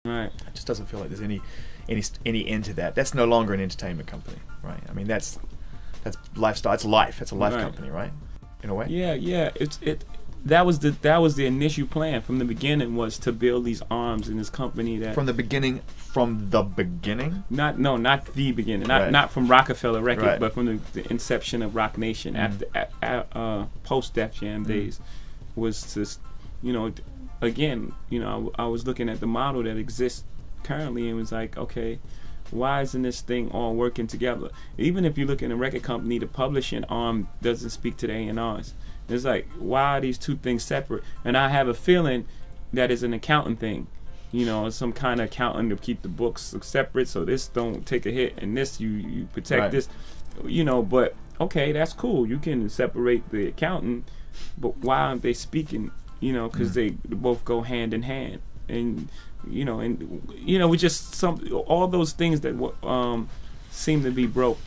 Right. It just doesn't feel like there's any end to that. That's no longer an entertainment company, right? I mean, that's lifestyle. It's life. It's a life company, right? In a way. Yeah. That was the initial plan from the beginning, was to build these arms in this company that From the beginning. Not the beginning, not from Rockefeller Records, but from the inception of Rock Nation after post Def Jam days, was to, again, I was looking at the model that exists currently and was like, okay, why isn't this thing all working together? Even if you look in a record company, the publishing arm doesn't speak to the A&Rs. It's like, why are these two things separate? And I have a feeling that is an accounting thing. Some kind of accountant to keep the books separate, so this don't take a hit, and this you protect this. But okay, that's cool. You can separate the accountant, but why aren't they speaking? Because they both go hand in hand. And we just all those things that seem to be broke,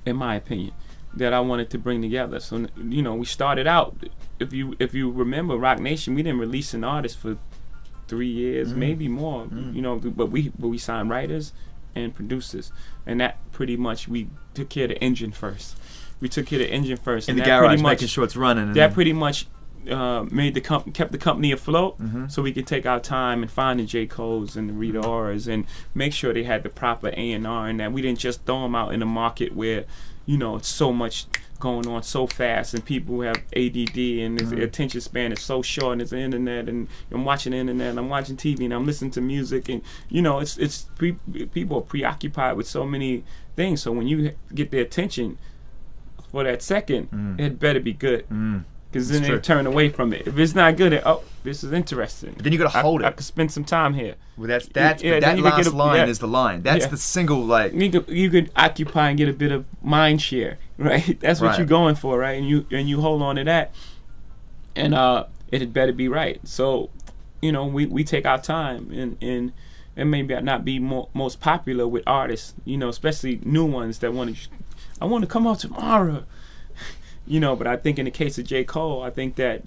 in my opinion, that I wanted to bring together. So we started out. If you remember, Rock Nation, we didn't release an artist for 3 years, maybe more. But we signed writers and producers, and that pretty much, we took care of the engine first. In the garage, making sure it's running. That pretty much kept the company afloat, so we could take our time and find the J. Coles and the Rita Oras and make sure they had the proper A&R, and that we didn't just throw them out in a market where it's so much going on so fast, and people have ADD, and their attention span is so short, and it's the internet, and I'm watching the internet, and I'm watching TV, and I'm listening to music, and people are preoccupied with so many things. So when you get their attention for that second, it better be good. Because then they turn away from it. If it's not good, this is interesting. But then you got to hold it. I could spend some time here. Well, that last line is the line. That's the single, like. You could occupy and get a bit of mind share, right? That's what you're going for, right? And you hold on to that, and it had better be right. So, we take our time, and maybe not be most popular with artists, especially new ones that I want to come out tomorrow. But I think in the case of J. Cole, I think that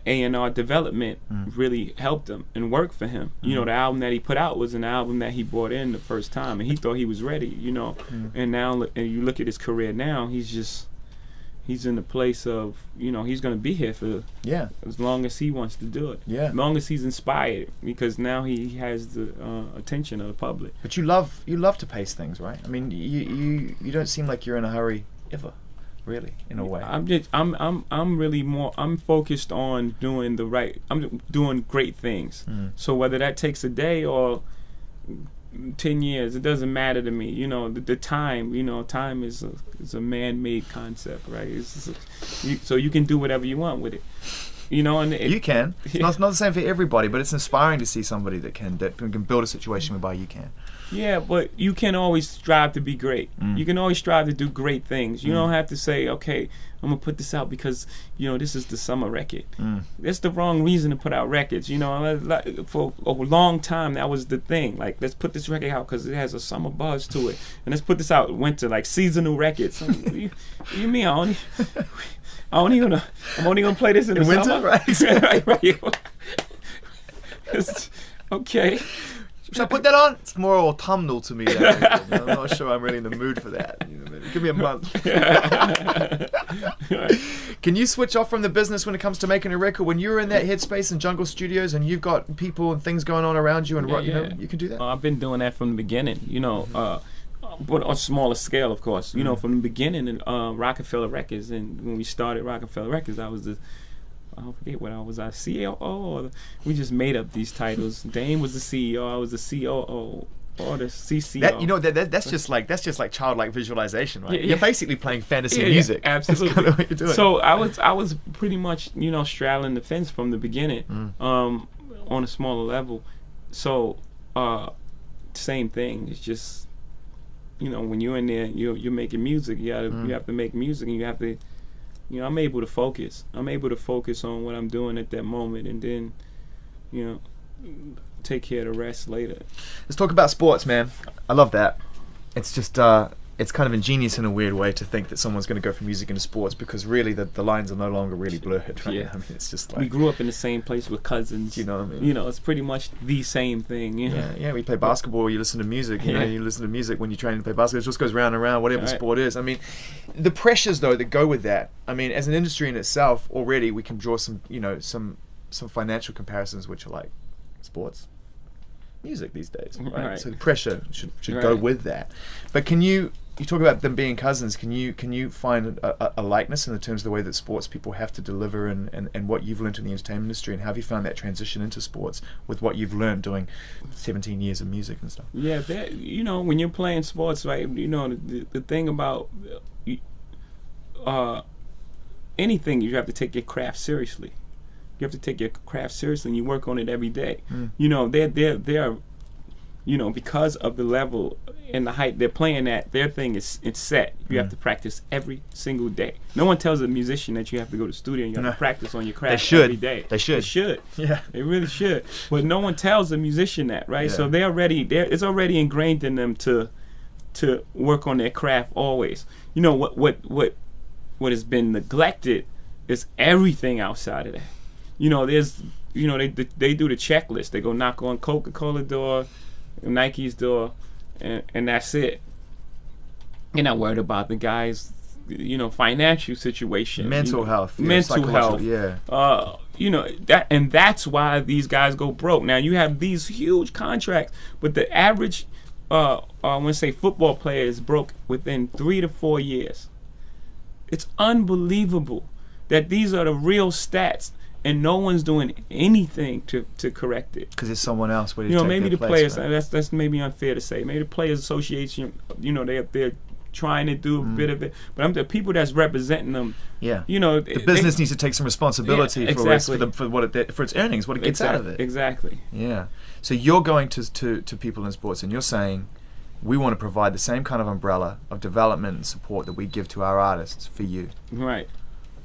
A&R development really helped him and worked for him. The album that he put out was an album that he brought in the first time, and he thought he was ready. And now, and you look at his career now, he's in the place of, he's going to be here for as long as he wants to do it. As long as he's inspired, because now he has the attention of the public. But you love to pace things, right? I mean, you don't seem like you're in a hurry ever. Really, in a way. I'm really more. I'm focused on doing I'm doing great things. So whether that takes a day or 10 years, it doesn't matter to me. The time. Time is a man-made concept, right? So you can do whatever you want with it. And you can. It's not the same for everybody, but it's inspiring to see somebody that can build a situation whereby you can. Yeah, but you can always strive to be great. You can always strive to do great things. You don't have to say, okay, I'm going to put this out because, this is the summer record. That's the wrong reason to put out records. For a long time, that was the thing. Like, let's put this record out because it has a summer buzz to it. And let's put this out winter, like seasonal records. You mean I'm only gonna play this in the winter, summer? Right. Okay. Should I put that on? It's more autumnal to me. I'm not sure I'm really in the mood for that. Give me a month. Can you switch off from the business when it comes to making a record? When you're in that headspace in Jungle Studios and you've got people and things going on around you, and you can do that? I've been doing that from the beginning, but on a smaller scale, of course. From the beginning in Rockefeller Records, and when we started Rockefeller Records, I forget what I was. CEO, or we just made up these titles. Dame was the CEO. I was the COO or the CCO. That's just like childlike visualization, right? You're basically playing fantasy music. Absolutely. That's kind of what you're doing. So I was pretty much straddling the fence from the beginning, on a smaller level. So same thing. It's just when you're in there, you're making music. You have to make music, and you have to. I'm able to focus. I'm able to focus on what I'm doing at that moment, and then, take care of the rest later. Let's talk about sports, man. I love that. It's just it's kind of ingenious in a weird way to think that someone's going to go from music into sports, because really the lines are no longer really blurred, right? Yeah. I mean, it's just like... We grew up in the same place with cousins. You know what I mean? You know, it's pretty much the same thing. You know? Yeah, we play basketball, you listen to music, you know, you listen to music when you're training to play basketball. It just goes round and round, whatever the sport is. I mean, the pressures, though, that go with that, I mean, as an industry in itself, already we can draw some, you know, some financial comparisons, which are like sports, music these days, right? So the pressure should go with that. But can you talk about them being cousins, can you find a likeness in the terms of the way that sports people have to deliver and what you've learned in the entertainment industry, and how have you found that transition into sports with what you've learned doing 17 years of music and stuff? Yeah, you know, when you're playing sports, right, you know, the thing about anything, you have to take your craft seriously. You have to take your craft seriously, and you work on it every day. You know, they're you know, because of the level and the height they're playing at, their thing it's set. You have to practice every single day. No one tells a musician that you have to go to the studio and you have to practice on your craft every day. They should. Yeah. They really should. But no one tells a musician that, right? Yeah. So it's already ingrained in them to work on their craft always. You know, what has been neglected is everything outside of that. You know, they do the checklist. They go knock on Coca-Cola door, Nike's door, and that's it. You're not worried about the guy's, you know, financial situation, mental health, yeah. You know, that's why these guys go broke. Now you have these huge contracts, but the average, I want to say, football player is broke within 3 to 4 years. It's unbelievable that these are the real stats. And no one's doing anything to correct it. Because it's someone else. You know, maybe the players. That's maybe unfair to say. Maybe the Players Association. You know, they're trying to do a bit of it. But I'm the people that's representing them. Yeah. You know, the business needs to take some responsibility for its earnings, what it gets out of it. Exactly. Yeah. So you're going to people in sports, and you're saying, we want to provide the same kind of umbrella of development and support that we give to our artists for you. Right.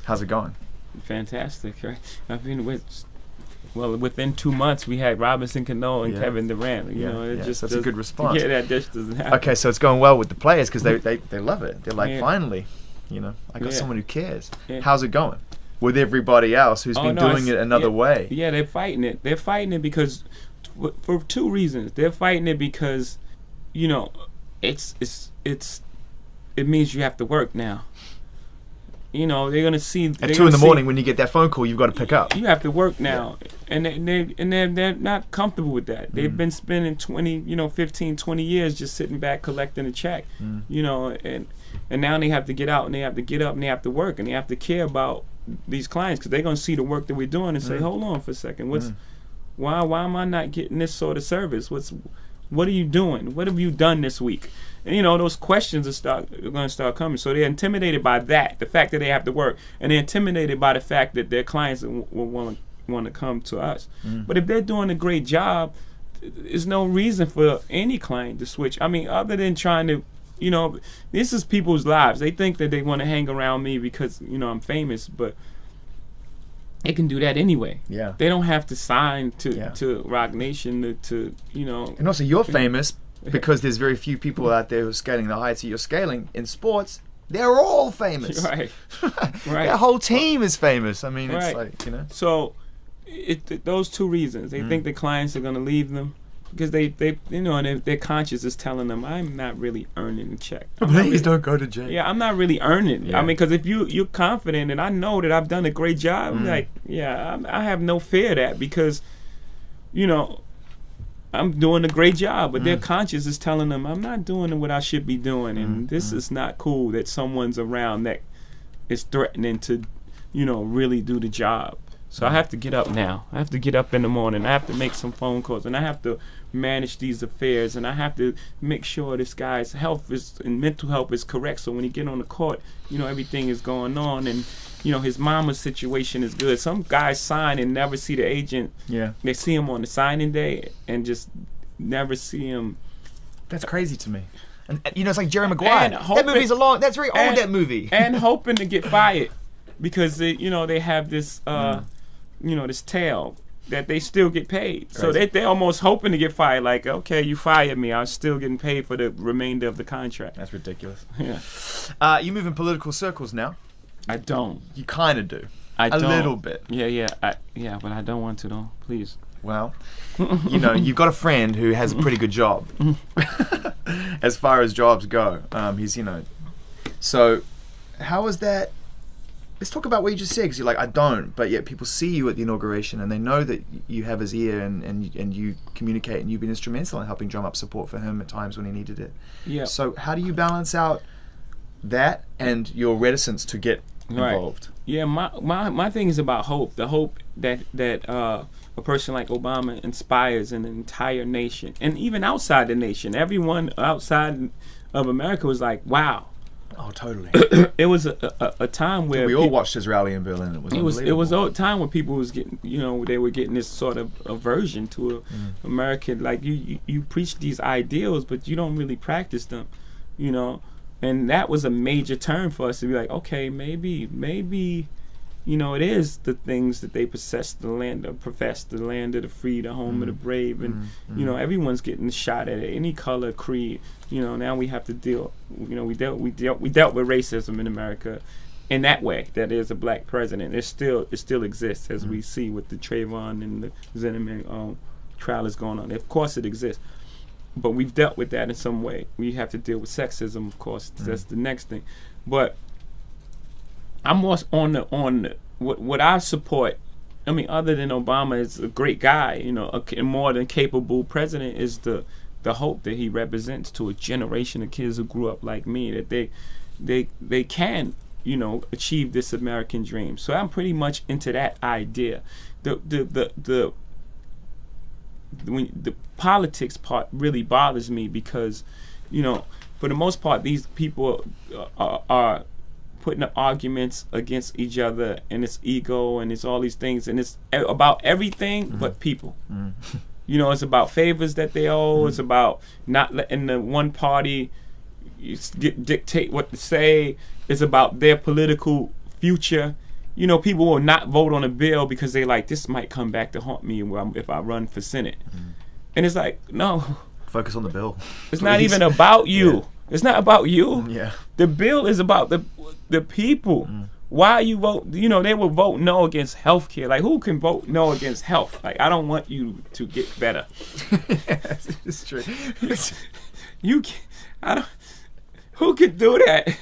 How's it going? Fantastic, right? I mean, within 2 months we had Robinson Cano and Kevin Durant. You know, that's a good response. Yeah, that just doesn't happen. Okay, so it's going well with the players because they love it. They're like, finally, you know, I got someone who cares. How's it going with everybody else who's been doing it another way? Yeah, they're fighting it. They're fighting it because for 2 reasons. They're fighting it because, you know, it means you have to work now. You know, they're gonna see at 2 in the morning when you get that phone call, you've got to pick up. You have to work now, and they're not comfortable with that. They've been spending 15, 20 years just sitting back collecting a check. You know, and now they have to get out and they have to get up and they have to work and they have to care about these clients because they're gonna see the work that we're doing and say, hold on for a second, why am I not getting this sort of service? What are you doing? What have you done this week? And, you know, those questions are going to start coming. So they're intimidated by that, the fact that they have to work, and they're intimidated by the fact that their clients will want to come to us. But if they're doing a great job, there's no reason for any client to switch. I mean, other than trying to, you know, this is people's lives. They think that they want to hang around me because, you know, I'm famous, but they can do that anyway. Yeah. They don't have to sign to Rock Nation to you know. And also, you're famous because there's very few people out there who are scaling the heights that you're scaling. In sports, they're all famous. Right. Their whole team is famous. I mean, it's like, you know. So, those 2 reasons. They think the clients are going to leave them because they you know, and their conscience is telling them, I'm not really earning a check. Please don't go to jail. Yeah, I'm not really earning. I mean, because if you're confident and I know that I've done a great job, I'm like, I have no fear of that because, you know, I'm doing a great job, but their conscience is telling them I'm not doing what I should be doing, and this is not cool that someone's around that is threatening to, you know, really do the job. So I have to get up now. I have to get up in the morning. I have to make some phone calls, and I have to manage these affairs, and I have to make sure this guy's health and mental health is correct. So when he get on the court, you know, everything is going on, and you know, his mama's situation is good. Some guys sign and never see the agent. Yeah. They see him on the signing day and just never see him. That's crazy to me. And you know, it's like Jerry Maguire. That movie's that's very old, that movie. And hoping to get fired because they, you know, they have this you know, this tale that they still get paid. So they're almost hoping to get fired. Like, okay, you fired me, I'm still getting paid for the remainder of the contract. That's ridiculous. Yeah. You move in political circles now. I don't. You kind of do. I don't. A little bit. Yeah, but I don't want to though. Please. Well, you know, you've got a friend who has a pretty good job, as far as jobs go. He's, you know, so how is that? Let's talk about what you just said, because you're like, I don't, but yet people see you at the inauguration and they know that you have his ear and you communicate, and you've been instrumental in helping drum up support for him at times when he needed it. Yeah. So how do you balance out that and your reticence to get involved? Yeah, my thing is about hope. The hope that a person like Obama inspires an entire nation, and even outside the nation. Everyone outside of America was like, wow. Oh, totally. It was a time where we all watched his rally in Berlin. It was a time when people was getting, you know, they were getting this sort of aversion to American. Like you preach these ideals, but you don't really practice them, you know. And that was a major turn for us to be like, okay, maybe, you know, it is the things that they profess, the land of the free, the home of the brave, and you know, everyone's getting shot at it, any color, creed. You know, now we have to deal. You know, we dealt with racism in America, in that way. That there's a black president. It still exists, as we see with the Trayvon and the Zimmerman trial is going on. Of course, it exists. But we've dealt with that in some way. We have to deal with sexism, of course. That's the next thing. But I'm more on what I support. I mean, other than Obama is a great guy, you know, a more than capable president, is the hope that he represents to a generation of kids who grew up like me, that they can, you know, achieve this American dream. So I'm pretty much into that idea. The politics part really bothers me, because, you know, for the most part, these people are putting up arguments against each other, and it's ego, and it's all these things, and it's about everything but people. You know, it's about favors that they owe. It's about not letting the one party dictate what to say. It's about their political future. You know, people will not vote on a bill because they like, this might come back to haunt me if I run for Senate. And it's like, no. Focus on the bill. It's not even about you. Yeah. It's not about you. Yeah. The bill is about the people. Why you vote? You know, they will vote no against health care. Like, who can vote no against health? Like, I don't want you to get better. Yes, it's true. You can, I don't. Who could do that?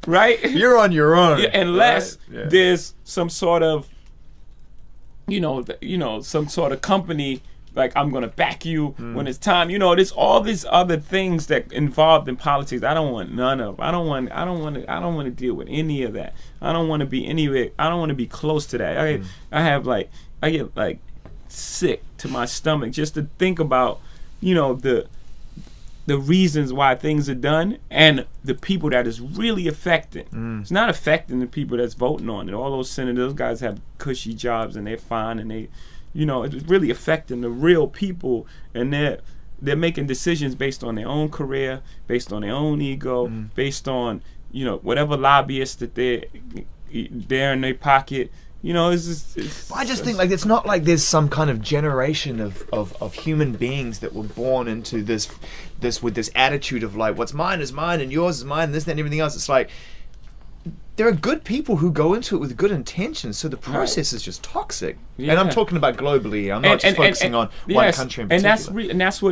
Right? You're on your own. Yeah, unless there's some sort of, you know, some sort of company, like, I'm gonna back you when it's time. You know, there's all these other things that involved in politics. I don't want none of. I don't want to deal with any of that. I don't want to be anywhere. I don't want to be close to that. I get like sick to my stomach just to think about, you know, the reasons why things are done, and the people that is really affecting. It's not affecting the people that's voting on it. All those senators, those guys have cushy jobs and they're fine, and they, you know, it's really affecting the real people, and they're making decisions based on their own career, based on their own ego, based on, you know, whatever lobbyists that they're in their pocket. You know, I just think, like, it's not like there's some kind of generation of human beings that were born into this with this attitude of, like, what's mine is mine and yours is mine and this, that, and everything else. It's like, there are good people who go into it with good intentions, so the process is just toxic. Yeah. And I'm talking about globally. I'm not just focusing on one country in particular. And that's